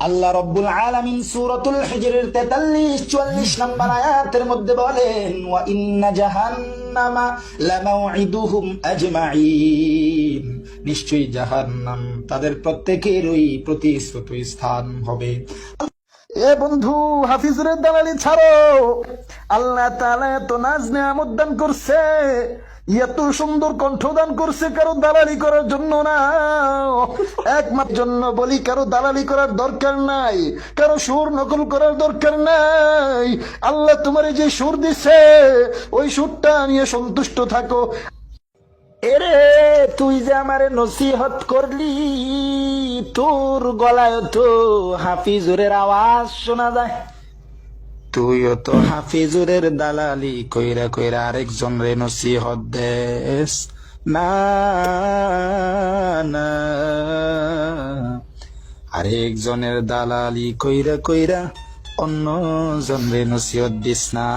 আল্লাহ রব্বুল আলামিন সূরাতুল হিজরের 43-44 নম্বর আয়াতের মধ্যে বলেন, ওয়া ইন্না জাহান্নামা লামাউইদুহুম আজমাইন, নিশ্চয়ই জাহান্নাম তাদের প্রত্যেকেরই প্রতিশ্রুত স্থান হবে। এ বন্ধু, হাফিজুরের দালালি ছাড়ো। আল্লাহ তাআলা এত নাজ নেয়ামত দান করছে, এত সুন্দর কণ্ঠদান করছে, কারো দালালি করার জন্য না, একমাত্র জন্য বলি, কারো দালালি করার দরকার নাই, কারো সুর নকল করার দরকার নাই। আল্লাহ তোমারে যে সুর দিছে ওই সুরটা নিয়ে সন্তুষ্ট থাকো। এরে, তুই যে আমারে নসিহত করলি, তোর গলায় তো হাফিজুরের আওয়াজ শোনা যায়। তুইও তো হাফিজুরের দালালি কইরা কইরা আরেকজন রে নসিহত দেস না, না, আরেকজনের দালালি কইরা কইরা অন্য জন রে নসিহত দিস না।